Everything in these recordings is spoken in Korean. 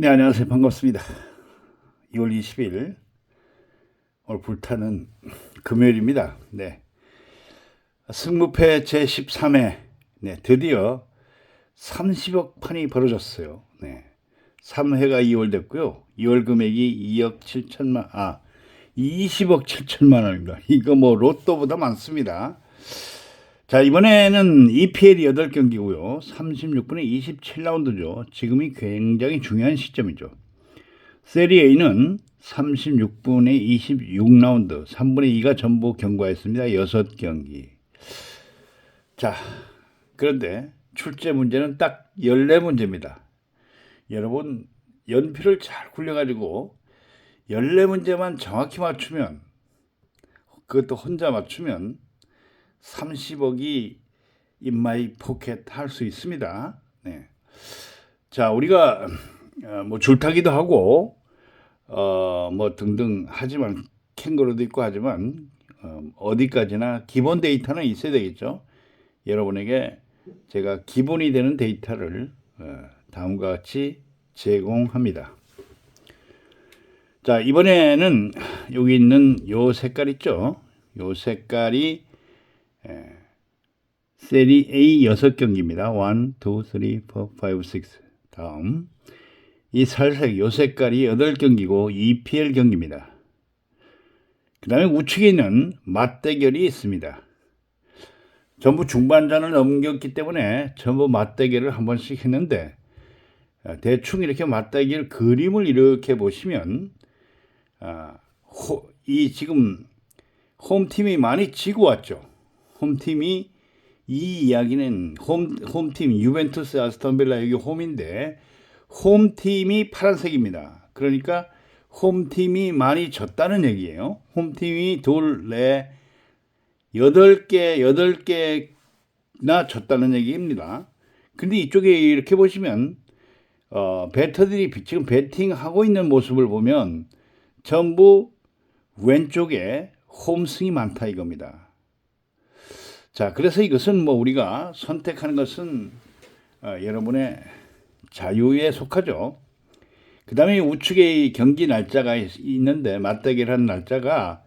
네, 안녕하세요. 반갑습니다. 2월 20일, 오늘 불타는 금요일입니다. 네. 승무패 제13회, 네, 드디어 30억 판이 벌어졌어요. 네. 3회가 2월 됐고요. 2월 금액이 2억 7천만, 20억 7천만 원입니다. 이거 뭐 로또보다 많습니다. 자, 이번에는 EPL이 8경기고요. 36분에 27라운드죠. 지금이 굉장히 중요한 시점이죠. 세리에는 36분에 26라운드, 3분의 2가 전부 경과했습니다. 6경기. 자, 그런데 출제 문제는 딱 14문제입니다. 여러분, 연필을 잘 굴려가지고 14문제만 정확히 맞추면, 그것도 혼자 맞추면 30억이 in my pocket 할 수 있습니다. 네. 자, 우리가 뭐 줄타기도 하고 뭐 등등 하지만 캥거루도 있고 하지만 어디까지나 기본 데이터는 있어야 되겠죠. 여러분에게 제가 기본이 되는 데이터를 다음과 같이 제공합니다. 자, 이번에는 여기 있는 요 색깔 있죠. 요 색깔이 세리 A 6경기입니다. 1, 2, 3, 4, 5, 6. 다음 이 살색 요 색깔이 8경기고 EPL 경기입니다. 그 다음에 우측에 있는 맞대결이 있습니다. 전부 중반전을 넘겼기 때문에 전부 맞대결을 한 번씩 했는데 대충 이렇게 맞대결 그림을 이렇게 보시면 이 지금 홈팀이 많이 지고 왔죠. 홈팀이 이 이야기는 홈팀 유벤투스 아스톤빌라 여기 홈인데 홈팀이 파란색입니다. 그러니까 홈팀이 많이 졌다는 얘기예요. 홈팀이 여덟 개나 졌다는 얘기입니다. 근데 이쪽에 이렇게 보시면 배터들이 지금 배팅하고 있는 모습을 보면 전부 왼쪽에 홈승이 많다 이겁니다. 자, 그래서 이것은 뭐 우리가 선택하는 것은 여러분의 자유에 속하죠. 그 다음에 우측에 경기 날짜가 있는데 맞대결한 날짜가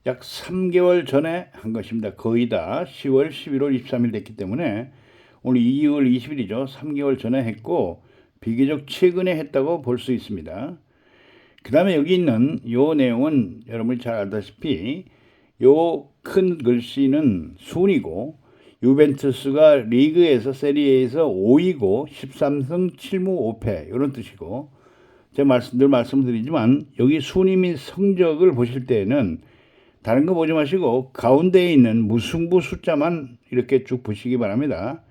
약 3개월 전에 한 것입니다. 거의 다 10월, 11월 23일 됐기 때문에 오늘 2월 20일이죠. 3개월 전에 했고 비교적 최근에 했다고 볼 수 있습니다. 그 다음에 여기 있는 요 내용은 여러분이 잘 알다시피 요 큰 글씨는 순이고 유벤투스가 리그에서 세리에에서 5위고 13승 7무 5패 이런 뜻이고 제가 늘 말씀드리지만 여기 순위 및 성적을 보실 때에는 다른 거 보지 마시고 가운데에 있는 무승부 숫자만 이렇게 쭉 보시기 바랍니다.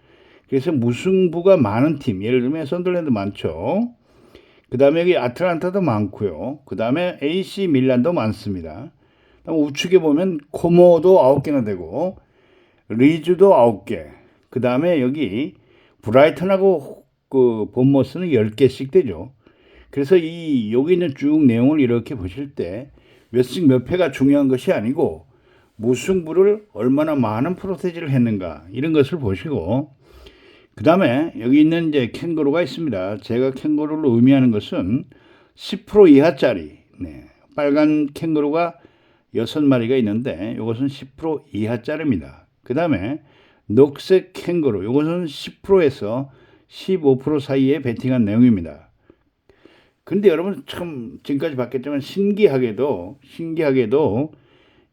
그래서 무승부가 많은 팀, 예를 들면 선덜랜드 많죠. 그 다음에 여기 아틀란타도 많고요. 그 다음에 AC 밀란도 많습니다. 우측에 보면 코모도 9개나 되고 리즈도 9개. 그 다음에 여기 브라이턴하고 그 본머스는 10개씩 되죠. 그래서 여기 있는 쭉 내용을 이렇게 보실 때 몇 승 몇 패가 중요한 것이 아니고 무승부를 얼마나 많은 프로테지를 했는가 이런 것을 보시고 그 다음에 여기 있는 이제 캥거루가 있습니다. 제가 캥거루를 의미하는 것은 10% 이하짜리 빨간 캥거루가 6마리가 있는데 이것은 10% 이하짜리입니다. 그 다음에 녹색 캥거루 이것은 10%에서 15% 사이에 베팅한 내용입니다. 근데 여러분 참 지금까지 봤겠지만 신기하게도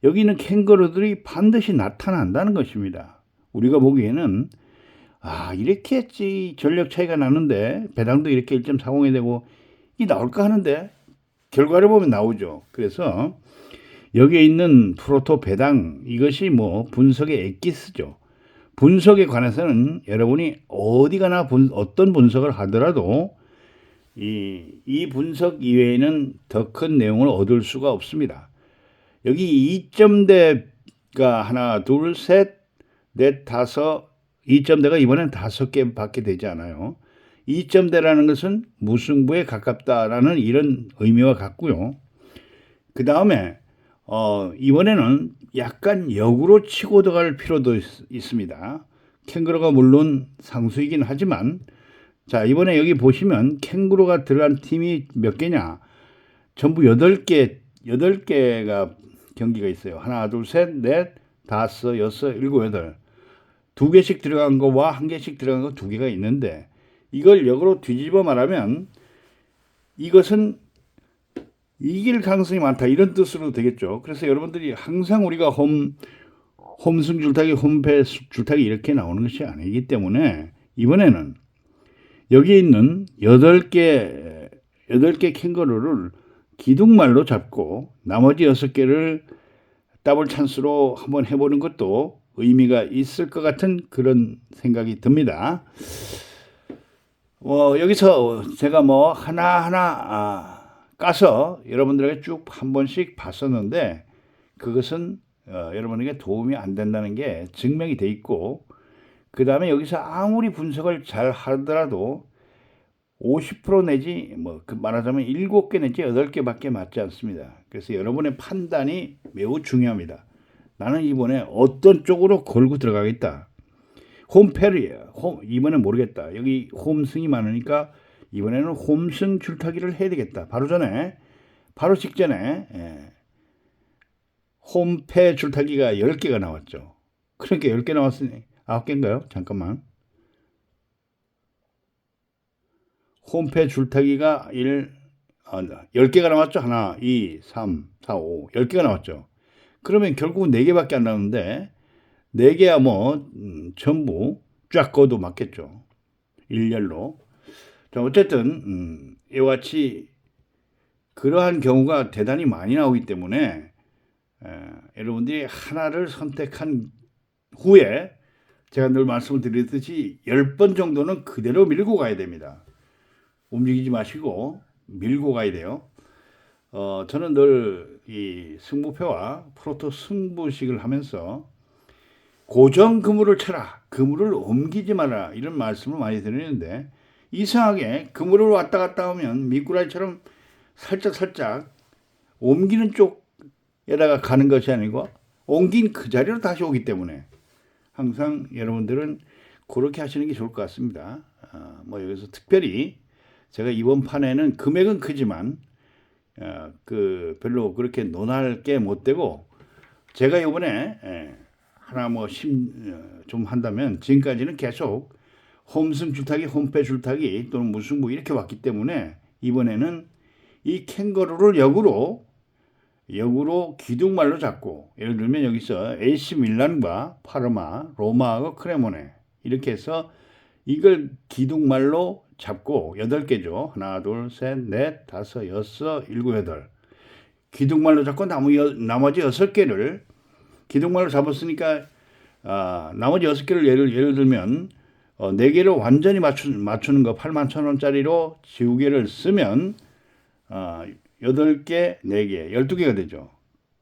여기 있는 캥거루들이 반드시 나타난다는 것입니다. 우리가 보기에는 이렇게 했지 전력 차이가 나는데 배당도 이렇게 1.40이 되고 이 나올까 하는데 결과를 보면 나오죠. 그래서 여기에 있는 프로토 배당 이것이 뭐 분석의 엑기스죠. 분석에 관해서는 여러분이 어디 가나 어떤 분석을 하더라도 이 분석 이외에는 더 큰 내용을 얻을 수가 없습니다. 여기 2점대가 하나, 둘, 셋, 넷, 다섯 2점대가 이번엔 5개 밖에 되지 않아요. 2점대라는 것은 무승부에 가깝다라는 이런 의미와 같고요. 그 다음에 이번에는 약간 역으로 치고 들어갈 필요도 있습니다. 캥거루가 물론 상수이긴 하지만 자, 이번에 여기 보시면 캥거루가 들어간 팀이 몇 개냐? 전부 8개가 경기가 있어요. 하나, 둘, 셋, 넷, 다섯, 여섯, 일곱, 여덟. 2개씩 들어간 거와 1개씩 들어간 거 2개가 있는데 이걸 역으로 뒤집어 말하면 이것은 이길 가능성이 많다 이런 뜻으로 되겠죠. 그래서 여러분들이 항상 우리가 홈승 줄타기, 홈패 줄타기 이렇게 나오는 것이 아니기 때문에 이번에는 여기 있는 8개 캥거루를 기둥말로 잡고 나머지 6개를 더블 찬스로 한번 해보는 것도 의미가 있을 것 같은 그런 생각이 듭니다. 여기서 제가 하나하나 까서 여러분들에게 쭉 한 번씩 봤었는데 그것은 여러분에게 도움이 안 된다는 게 증명이 돼 있고 그 다음에 여기서 아무리 분석을 잘 하더라도 50% 내지 말하자면 7개 내지 8개밖에 맞지 않습니다. 그래서 여러분의 판단이 매우 중요합니다. 나는 이번에 어떤 쪽으로 걸고 들어가겠다. 홈패리야. 이번엔 모르겠다. 여기 홈승이 많으니까 이번에는 홈승 줄타기를 해야 되겠다. 바로 직전에 홈패 줄타기가 10개가 나왔죠. 그러니까 10개 나왔으니 9개인가요? 잠깐만. 홈패 줄타기가 10개가 나왔죠. 하나, 2, 3, 4, 5, 10개가 나왔죠. 그러면 결국은 4개밖에 안 나오는데 4개야 전부 쫙 꺼도 맞겠죠. 일렬로. 자, 어쨌든 이와 같이 그러한 경우가 대단히 많이 나오기 때문에 여러분들이 하나를 선택한 후에 제가 늘 말씀을 드렸듯이 10번 정도는 그대로 밀고 가야 됩니다. 움직이지 마시고 밀고 가야 돼요. 저는 늘 이 승부표와 프로토 승부식을 하면서 고정 그물을 쳐라, 그물을 옮기지 마라 이런 말씀을 많이 드리는데 이상하게 그물을 왔다 갔다 하면 미꾸라지처럼 살짝 옮기는 쪽에다가 가는 것이 아니고 옮긴 그 자리로 다시 오기 때문에 항상 여러분들은 그렇게 하시는 게 좋을 것 같습니다. 여기서 특별히 제가 이번 판에는 금액은 크지만 별로 그렇게 논할 게 못 되고 제가 이번에 하나 좀 한다면 지금까지는 계속 홈승 줄타기, 홈패 줄타기 또는 무승부 이렇게 왔기 때문에 이번에는 이 캥거루를 역으로 기둥말로 잡고 예를 들면 여기서 AC 밀란과 파르마, 로마하고 크레모네 이렇게 해서 이걸 기둥말로 잡고 8개죠. 하나, 둘, 셋, 넷, 다섯, 여섯, 일곱, 여덟. 기둥말로 잡고 나머지 6개를 기둥말로 잡았으니까 나머지 6개를 예를 들면 4개를 완전히 맞추는 거 81,000원짜리로 지우개를 쓰면 8개, 4개, 12개가 되죠.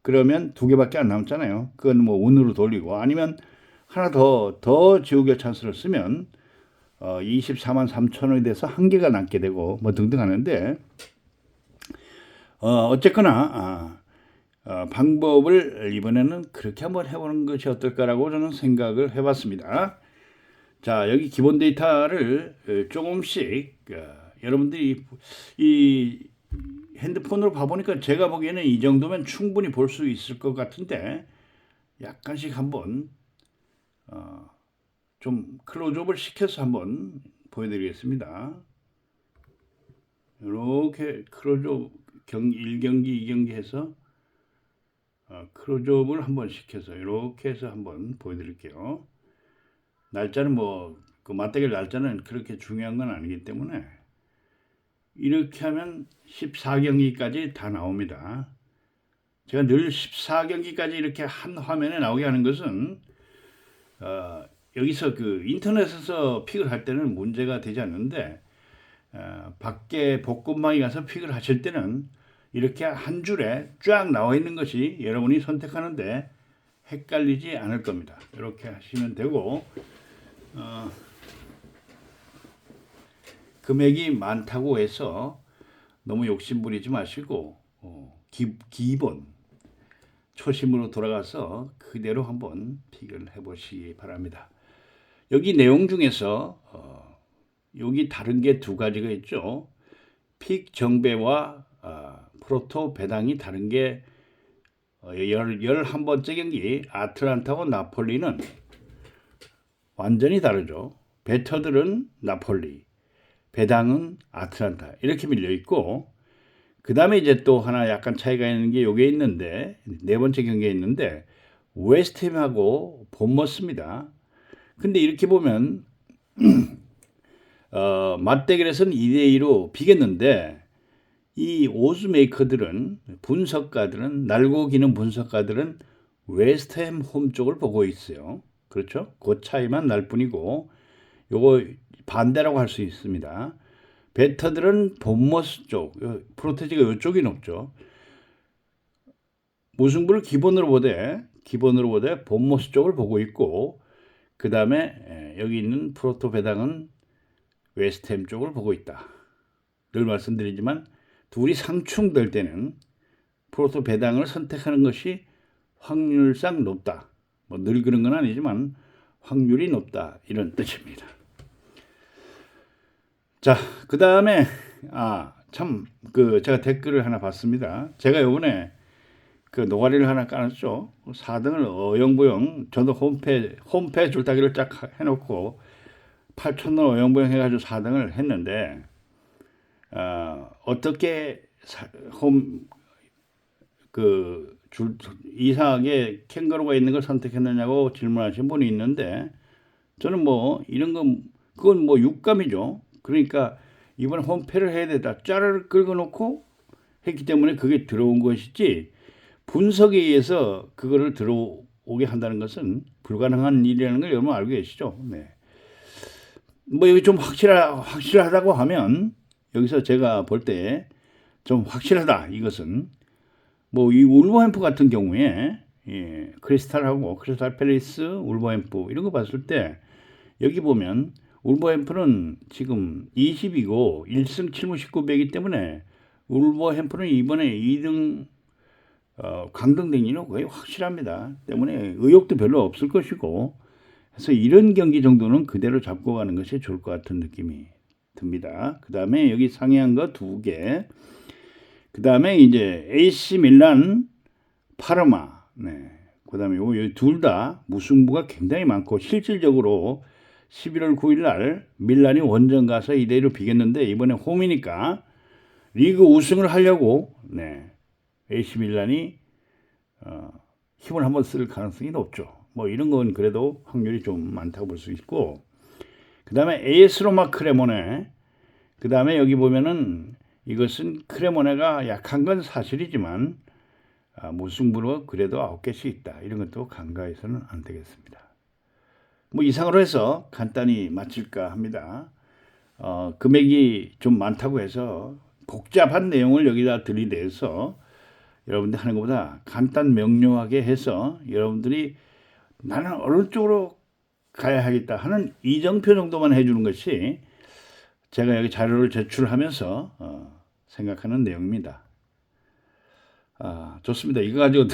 그러면 2개밖에 안 남잖아요. 그건 운으로 돌리고 아니면 하나 더 지우개 찬스를 쓰면 24만 3천원이 돼서 1개가 남게 되고 등등 하는데 어쨌거나 방법을 이번에는 그렇게 한번 해보는 것이 어떨까라고 저는 생각을 해봤습니다. 자, 여기 기본 데이터를 조금씩 여러분들이 이 핸드폰으로 봐보니까 제가 보기에는 이 정도면 충분히 볼 수 있을 것 같은데 약간씩 한번 좀 클로즈업을 시켜서 한번 보여드리겠습니다. 이렇게 클로즈업 1경기, 2경기 해서 클로즈업을 한번 시켜서 이렇게 해서 한번 보여드릴게요. 날짜는 그 맞대결 날짜는 그렇게 중요한 건 아니기 때문에 이렇게 하면 14경기까지 다 나옵니다. 제가 늘 14경기까지 이렇게 한 화면에 나오게 하는 것은 여기서 그 인터넷에서 픽을 할 때는 문제가 되지 않는데 밖에 복권방에 가서 픽을 하실 때는 이렇게 한 줄에 쫙 나와 있는 것이 여러분이 선택하는데 헷갈리지 않을 겁니다. 이렇게 하시면 되고 금액이 많다고 해서 너무 욕심부리지 마시고 기본 초심으로 돌아가서 그대로 한번 픽을 해보시기 바랍니다. 여기 내용 중에서 여기 다른 게 두 가지가 있죠. 픽 정배와 프로토 배당이 다른 게 11번째 경기 아틀란타와 나폴리는 완전히 다르죠. 베터들은 나폴리, 배당은 아틀란타 이렇게 밀려 있고, 그 다음에 이제 또 하나 약간 차이가 있는 게 요게 있는데, 네 번째 경기에 있는데 웨스트햄하고 본머스입니다. 근데 이렇게 보면 맞대결에서는 2대2로 비겼는데, 이 오즈메이커들은, 분석가들은, 날고 기는 분석가들은 웨스트햄 홈 쪽을 보고 있어요. 그렇죠? 그 차이만 날 뿐이고, 요거 반대라고 할 수 있습니다. 베터들은 본머스 쪽, 프로테지가 이쪽이 높죠. 무승부를 기본으로 보되 본머스 쪽을 보고 있고, 그 다음에 여기 있는 프로토 배당은 웨스트햄 쪽을 보고 있다. 늘 말씀드리지만 둘이 상충될 때는 프로토 배당을 선택하는 것이 확률상 높다. 뭐 늘 그런 건 아니지만 확률이 높다, 이런 뜻입니다. 자, 그 다음에 제가 댓글을 하나 봤습니다. 제가 요번에 그 노가리를 하나 깔았죠. 4등을 어영부영, 저도 홈페 줄타기를 쫙 해놓고 8,000원 어영부영 해가지고 4등을 했는데, 어떻게 이상하게 캥거루가 있는 걸 선택했느냐고 질문하신 분이 있는데, 저는 뭐 이런 건 그건 뭐 육감이죠. 그러니까 이번에 홈페를 해야 되다 짜르르 긁어놓고 했기 때문에 그게 들어온 것이지, 분석에 의해서 그거를 들어오게 한다는 것은 불가능한 일이라는 걸 여러분 알고 계시죠? 네. 뭐 여기 좀 확실하다고 하면, 여기서 제가 볼 때 좀 확실하다, 이것은 뭐 이 울버햄프 같은 경우에 크리스탈 팰리스, 울버햄프 이런 거 봤을 때, 여기 보면 울버햄프는 지금 20이고 1승 7무 19패이기 때문에 울버햄프는 이번에 2등 강등되기는 거의 확실합니다. 때문에 의욕도 별로 없을 것이고, 그래서 이런 경기 정도는 그대로 잡고 가는 것이 좋을 것 같은 느낌이 듭니다. 그 다음에 여기 상이한 거 2개. 그 다음에 이제 AC 밀란, 파르마. 네. 그 다음에 여기 둘 다 무승부가 굉장히 많고, 실질적으로 11월 9일 날 밀란이 원정 가서 2대1로 비겼는데, 이번에 홈이니까 리그 우승을 하려고 AC 밀란이 힘을 한번 쓸 가능성이 높죠. 뭐 이런 건 그래도 확률이 좀 많다고 볼 수 있고, 그 다음에 AS 로마 크레모네. 그 다음에 여기 보면은 이것은 크레모네가 약한 건 사실이지만 무승부로 그래도 9개씩 있다. 이런 것도 간과해서는 안 되겠습니다. 뭐 이상으로 해서 간단히 마칠까 합니다. 금액이 좀 많다고 해서 복잡한 내용을 여기다 들이대서 여러분들 하는 것보다 간단 명료하게 해서 여러분들이 나는 어느 쪽으로 가야 하겠다 하는 이정표 정도만 해주는 것이 제가 여기 자료를 제출하면서 생각하는 내용입니다. 좋습니다. 이거 가지고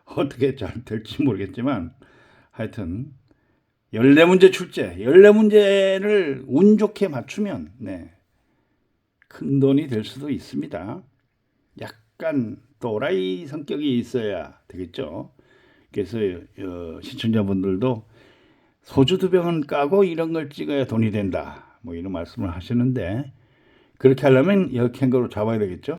어떻게 잘 될지 모르겠지만, 하여튼 14문제 출제, 14문제를 운 좋게 맞추면 큰 돈이 될 수도 있습니다. 약간 또라이 성격이 있어야 되겠죠. 그래서 시청자분들도 소주 2병은 까고 이런 걸 찍어야 돈이 된다, 뭐 이런 말씀을 하시는데, 그렇게 하려면 이 캥거루 잡아야 되겠죠.